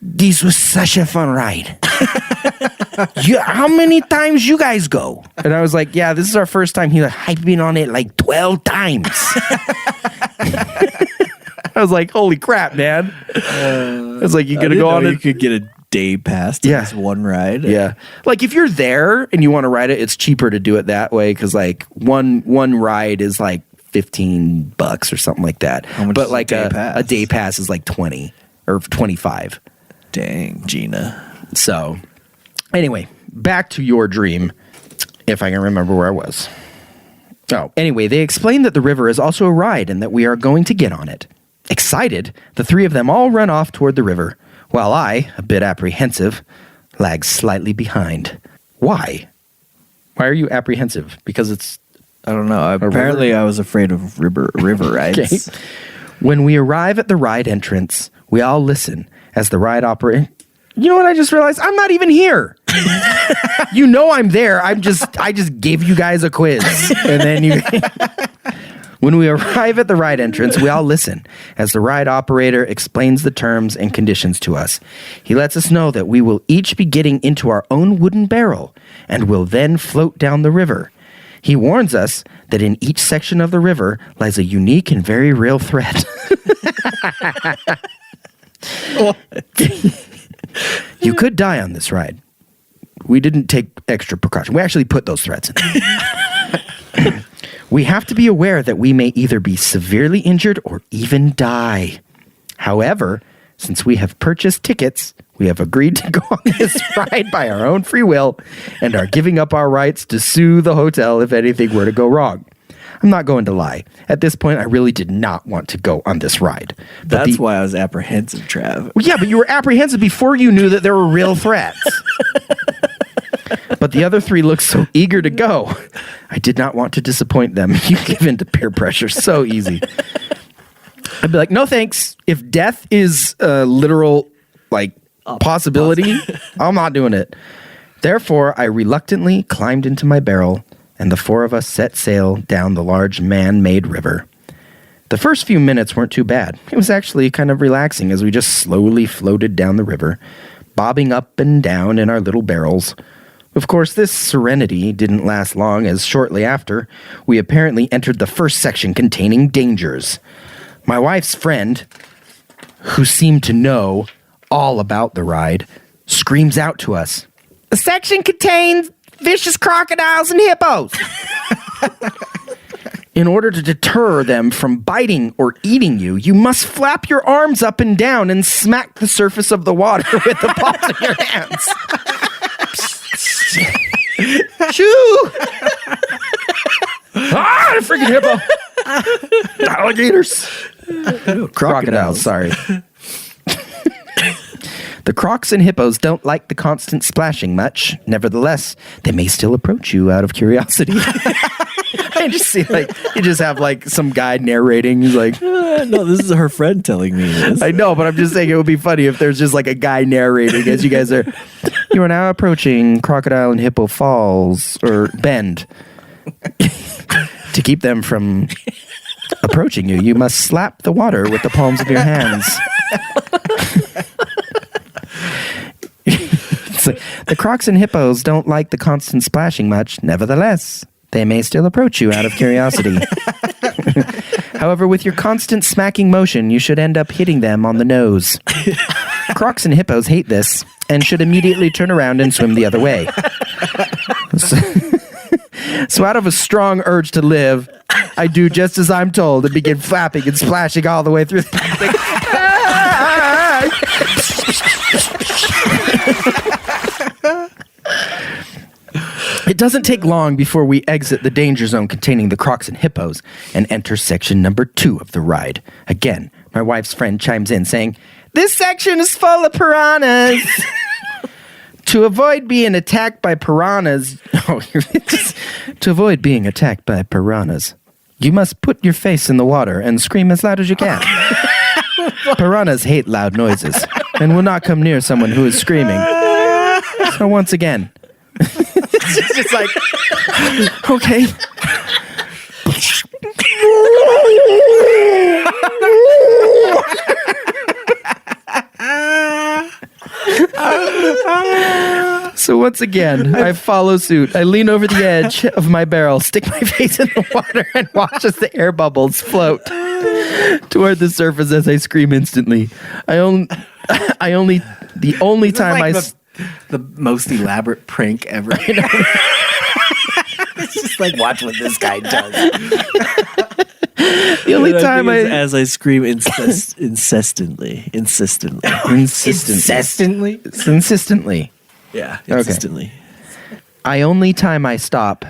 this was such a fun ride. How many times you guys go? And I was like, yeah, this is our first time. He's like, I've been on it like 12 times. I was like, holy crap, man. I was like, you're going to go on it. You could get a day pass to this one ride. Yeah. Like, if you're there and you want to ride it, it's cheaper to do it that way because, like, one ride is like $15 or something like that. How much but is like a day pass? is like 20 or 25. Dang, Gina. So, anyway, back to your dream, if I can remember where I was. Oh, anyway, they explained that the river is also a ride and that we are going to get on it. Excited, the three of them all run off toward the river, while I, a bit apprehensive, lag slightly behind. Why? Why are you apprehensive? Because it's... I don't know. Apparently, I was afraid of river rides. Okay. When we arrive at the ride entrance, we all listen as the ride operator... You know what I just realized? I'm not even here. You know I'm there. I just gave you guys a quiz. And then you... When we arrive at the ride entrance, we all listen as the ride operator explains the terms and conditions to us. He lets us know that we will each be getting into our own wooden barrel and will then float down the river. He warns us that in each section of the river lies a unique and very real threat. You could die on this ride. We didn't take extra precaution. We actually put those threats in. We have to be aware that we may either be severely injured or even die. However, since we have purchased tickets, we have agreed to go on this ride by our own free will and are giving up our rights to sue the hotel if anything were to go wrong. I'm not going to lie. At this point, I really did not want to go on this ride. But That's why I was apprehensive, Trav. Well, yeah, but you were apprehensive before you knew that there were real threats. But the other three looked so eager to go. I did not want to disappoint them. You give in to peer pressure so easy. I'd be like, no thanks. If death is a literal, like, possibility, I'm not doing it. Therefore, I reluctantly climbed into my barrel, and the four of us set sail down the large man-made river. The first few minutes weren't too bad. It was actually kind of relaxing as we just slowly floated down the river, bobbing up and down in our little barrels. Of course, this serenity didn't last long, as shortly after, we apparently entered the first section containing dangers. My wife's friend, who seemed to know all about the ride, screams out to us, "The section contains vicious crocodiles and hippos." In order to deter them from biting or eating you, you must flap your arms up and down and smack the surface of the water with the palms of your hands. Shoo! Ah, freaking hippo! Alligators! Crocodiles, sorry. The crocs and hippos don't like the constant splashing much. Nevertheless, they may still approach you out of curiosity. I just see, like, you just have, like, some guy narrating. He's like, No, this is her friend telling me this. I know, but I'm just saying it would be funny if there's just, like, a guy narrating as you guys are, you are now approaching Crocodile and Hippo Falls, or Bend. To keep them from approaching you, you must slap the water with the palms of your hands. It's like, the crocs and hippos don't like the constant splashing much. Nevertheless, they may still approach you out of curiosity. However, with your constant smacking motion, you should end up hitting them on the nose. Crocs and hippos hate this and should immediately turn around and swim the other way. So out of a strong urge to live, I do just as I'm told and begin flapping and splashing all the way through the It doesn't take long before we exit the danger zone containing the crocs and hippos and enter section number 2 of the ride. Again, my wife's friend chimes in saying, "This section is full of piranhas." To avoid being attacked by piranhas, you must put your face in the water and scream as loud as you can. Piranhas hate loud noises and will not come near someone who is screaming. So once again, it's just like, okay. So once again, I follow suit. I lean over the edge of my barrel, stick my face in the water, and watch as the air bubbles float toward the surface as I scream instantly. The only time like the most elaborate prank ever. It's just like, watch what this guy does. The only time as I scream insistently. Yeah, insistently. Only time I stop.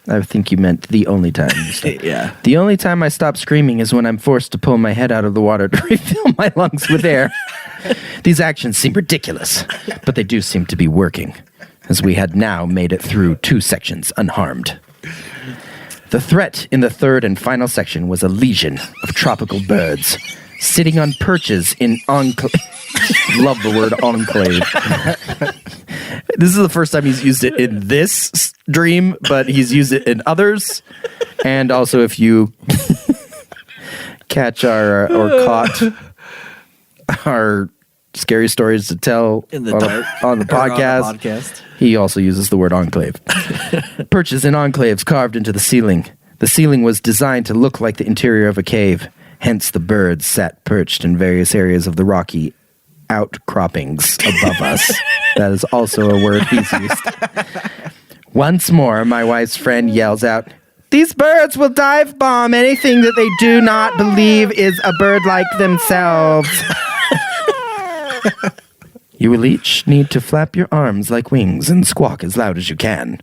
I think you meant the only time you stop. Yeah. The only time I stop screaming is when I'm forced to pull my head out of the water to refill my lungs with air. These actions seem ridiculous, but they do seem to be working, as we had now made it through 2 sections unharmed. The threat in the 3rd and final section was a legion of tropical birds sitting on perches in enclave. Love the word enclave. This is the first time he's used it in this dream, but he's used it in others. And also if you catch or caught our scary stories to tell In the on, dark, on the podcast. He also uses the word enclave. Perches and enclaves carved into the ceiling. The ceiling was designed to look like the interior of a cave. Hence the birds sat perched in various areas of the rocky outcroppings above us. That is also a word he's used. Once more, my wife's friend yells out, "These birds will dive bomb anything that they do not believe is a bird like themselves." You will each need to flap your arms like wings and squawk as loud as you can.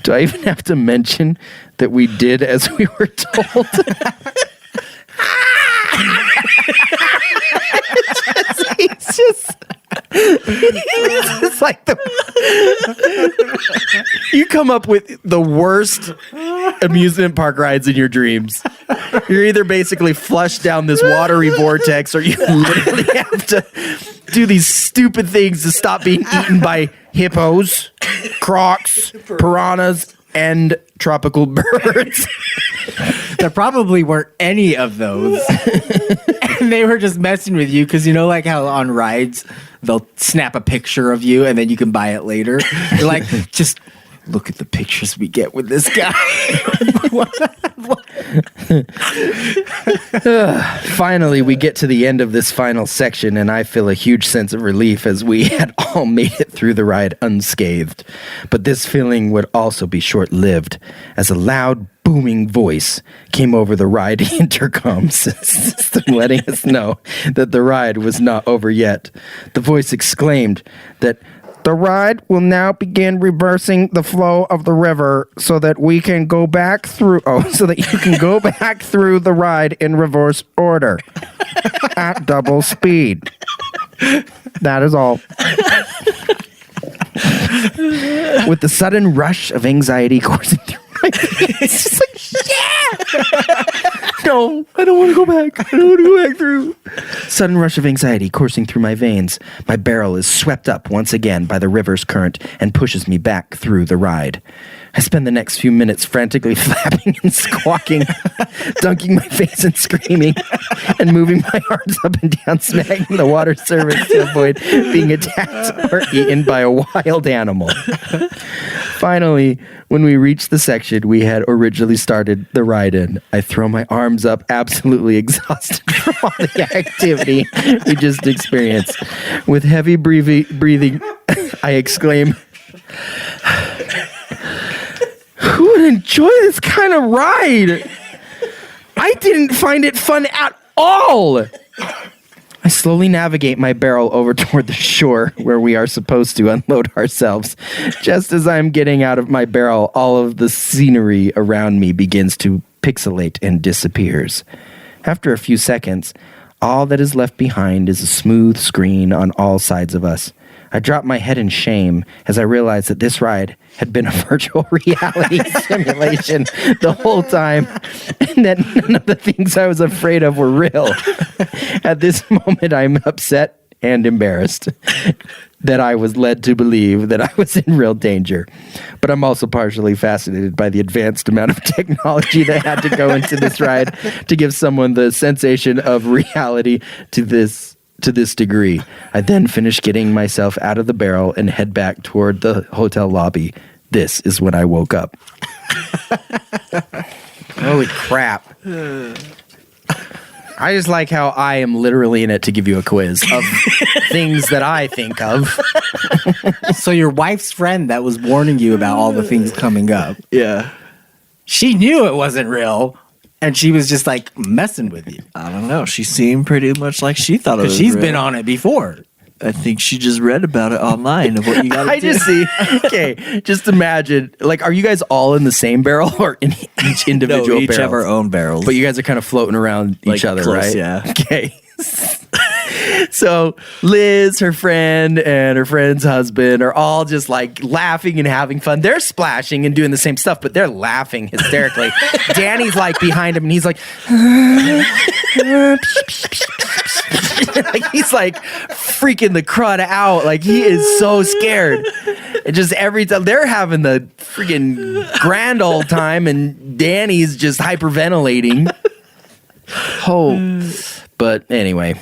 Do I even have to mention that we did as we were told? It's just like you come up with the worst amusement park rides in your dreams. You're either basically flushed down this watery vortex, or you literally have to do these stupid things to stop being eaten by hippos, crocs, piranhas, and tropical birds. There probably weren't any of those. And they were just messing with you because, you know, like how on rides, they'll snap a picture of you and then you can buy it later. They're like, just look at the pictures we get with this guy. Finally, we get to the end of this final section, and I feel a huge sense of relief as we had all made it through the ride unscathed. But this feeling would also be short-lived, as a loud, booming voice came over the ride intercom system, letting us know that the ride was not over yet. The voice exclaimed that the ride will now begin reversing the flow of the river so that we can go back through. So that you can go back through the ride in reverse order at double speed. That is all. With the sudden rush of anxiety coursing through my veins, it's just like, yeah! No, I don't want to go back. I don't want to go back through. Sudden rush of anxiety coursing through my veins. My barrel is swept up once again by the river's current and pushes me back through the ride. I spend the next few minutes frantically flapping and squawking, dunking my face and screaming, and moving my arms up and down, smacking the water surface to avoid being attacked or eaten by a wild animal. Finally, when we reach the section we had originally started the ride in, I throw my arms up, absolutely exhausted from all the activity we just experienced. With heavy breathing, I exclaim, "Who would enjoy this kind of ride? I didn't find it fun at all." I slowly navigate my barrel over toward the shore where we are supposed to unload ourselves. Just as I'm getting out of my barrel, all of the scenery around me begins to pixelate and disappears. After a few seconds, all that is left behind is a smooth screen on all sides of us. I drop my head in shame as I realize that this ride had been a virtual reality simulation the whole time, and that none of the things I was afraid of were real. At this moment, I'm upset and embarrassed that I was led to believe that I was in real danger. But I'm also partially fascinated by the advanced amount of technology that had to go into this ride to give someone the sensation of reality to this degree. I then finish getting myself out of the barrel and head back toward the hotel lobby. This is when I woke up. Holy crap. I just like how I am literally in it to give you a quiz of things that I think of. So your wife's friend that was warning you about all the things coming up, Yeah. she knew it wasn't real, and she was just like messing with you. I don't know. She seemed pretty much like she thought it was Because she's real. been on it before. I think she just read about it online of what you got to I do. just see. Okay, just imagine. Like, are you guys all in the same barrel or in each individual No, we each barrel? have our own barrels. But you guys are kind of floating around Like, each other, close, right? yeah. Okay. So Liz, her friend, and her friend's husband are all just like laughing and having fun. They're splashing and doing the same stuff, but they're laughing hysterically. Danny's like behind him and he's like, like he's like freaking the crud out. Like he is so scared. And just every time they're having the freaking grand old time and Danny's just hyperventilating. Oh, but anyway,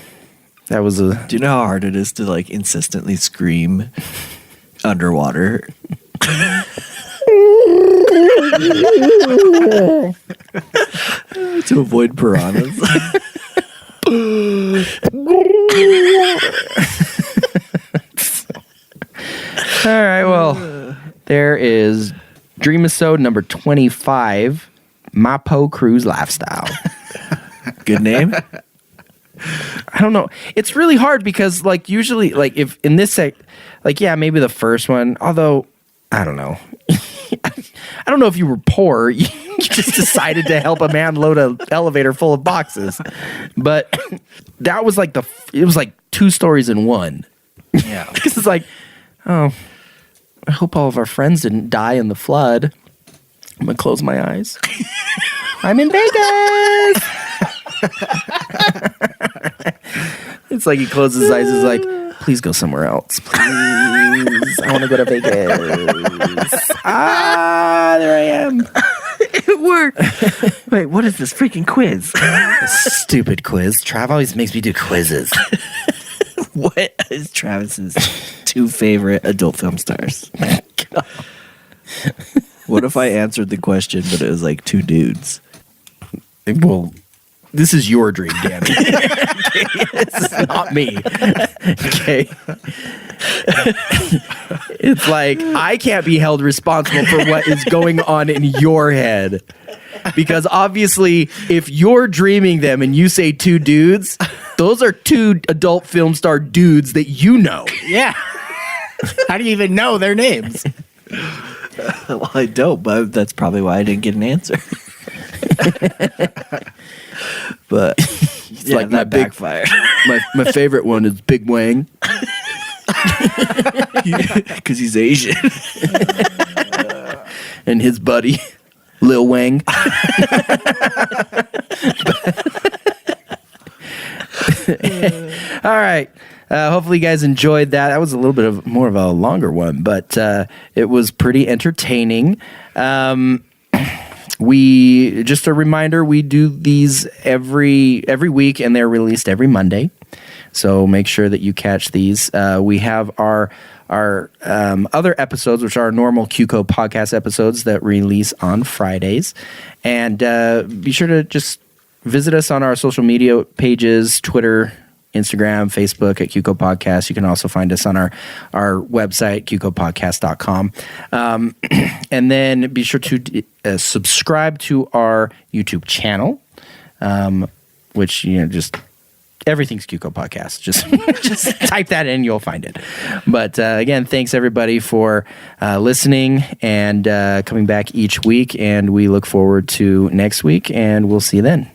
that was a. Do you know how hard it is to like insistently scream underwater? To avoid piranhas. All right, well, there is Dream-isode number 25, Mapo Cruise Lifestyle. Good name. I don't know. It's really hard because, like, usually, like, if in this like, yeah, maybe the first one, although, I don't know. I don't know if you were poor. You just decided to help a man load an elevator full of boxes. But that was like it was like two stories in one. Yeah. Because it's like, oh, I hope all of our friends didn't die in the flood. I'm going to close my eyes. I'm in Vegas. It's like he closes his eyes. He's like, please go somewhere else. Please. I want to go to Vegas. There I am. It worked. Wait, what is this freaking quiz? Stupid quiz. Trav always makes me do quizzes. What is Travis's two favorite adult film stars? What if I answered the question, but it was like two dudes? Well, this is your dream, Danny. This is not me. Okay. It's like I can't be held responsible for what is going on in your head. Because obviously, if you're dreaming them and you say two dudes, those are two adult film star dudes that you know. Yeah. How do you even know their names? Well, I don't, but that's probably why I didn't get an answer. But It's like my big backfired. my favorite one is Big Wang. Because he's Asian. And his buddy, Lil Wang. All right. Hopefully you guys enjoyed that. That was a little bit of more of a longer one, but it was pretty entertaining. We just a reminder, we do these every week, and they're released every Monday. So make sure that you catch these. We have our other episodes, which are normal QCO podcast episodes that release on Fridays. And be sure to just visit us on our social media pages, Twitter, Instagram, Facebook at QCO Podcast. You can also find us on our website, QCOpodcast.com. And then be sure to subscribe to our YouTube channel, which, just everything's QCO Podcast. Just type that in, you'll find it. But again, thanks everybody for listening and coming back each week. And we look forward to next week, and we'll see you then.